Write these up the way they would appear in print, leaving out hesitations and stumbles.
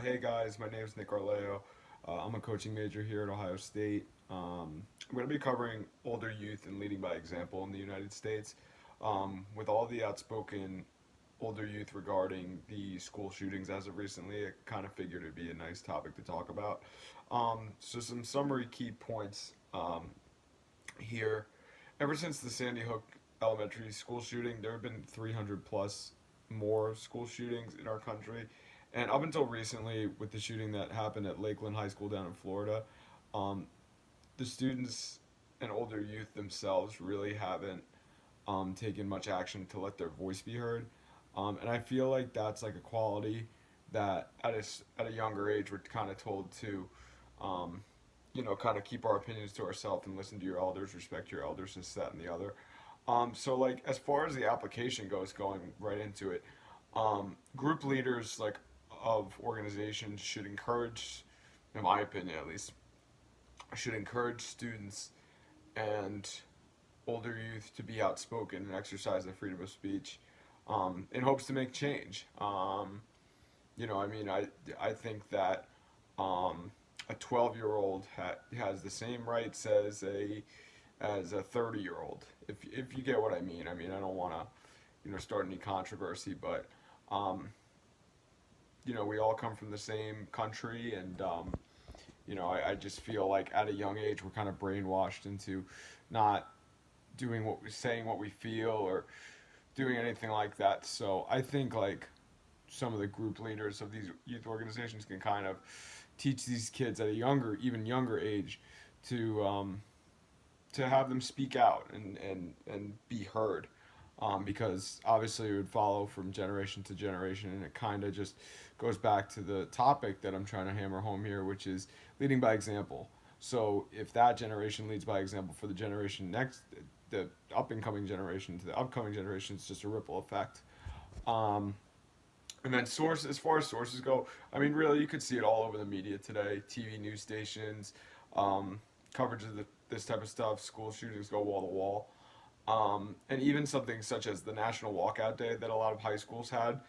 Hey guys, my name is Nick Arleo. I'm a coaching major here at Ohio State. I'm going to be covering older youth and leading by example in the United States. With all the outspoken older youth regarding the school shootings as of recently, I kind of figured it'd be a nice topic to talk about. So, some summary key points here. Ever since the Sandy Hook Elementary school shooting, there have been 300 plus more school shootings in our country. And up until recently, with the shooting that happened at Lakeland High School down in Florida, um, the students and older youth themselves really haven't taken much action to let their voice be heard. And I feel like that's like a quality that at a younger age we're kind of told to, um, kind of keep our opinions to ourselves and listen to your elders, respect your elders, this, that, and the other. So like as far as the application goes, going right into it, group leaders like of organizations should encourage, in my opinion at least, should encourage students and older youth to be outspoken and exercise their freedom of speech in hopes to make change. I think that a 12-year-old has the same rights as a 30-year-old. If you get what I mean. I mean, I don't want to start any controversy, but um, we all come from the same country, and I just feel like at a young age we're kind of brainwashed into not doing saying what we feel or doing anything like that. So I think like some of the group leaders of these youth organizations can kind of teach these kids at a even younger age, to have them speak out and be heard. Because obviously it would follow from generation to generation, and it kind of just goes back to the topic that I'm trying to hammer home here, which is leading by example. So if that generation leads by example for the generation next, the up and coming generation to the upcoming generation, it's just a ripple effect. Um, and then as far as sources go, I mean, really, you could see it all over the media today. TV news stations, um, coverage of this type of stuff. School shootings go wall to wall. And even something such as the National Walkout Day that a lot of high schools had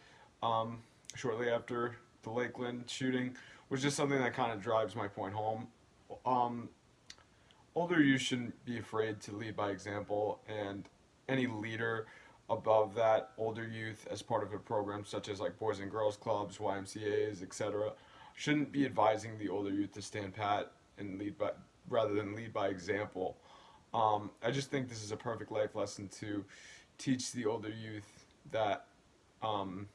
um, shortly after the Lakeland shooting was just something that kind of drives my point home. Um, Older youth shouldn't be afraid to lead by example, and any leader above that older youth as part of a program such as like Boys and Girls Clubs, YMCA's, etc., shouldn't be advising the older youth to stand pat and lead by rather than lead by example. I just think this is a perfect life lesson to teach the older youth that, um,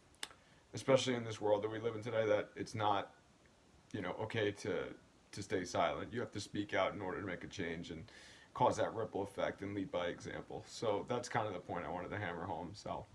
especially in this world that we live in today, that it's not okay to stay silent. You have to speak out in order to make a change and cause that ripple effect and lead by example. So that's kind of the point I wanted to hammer home. So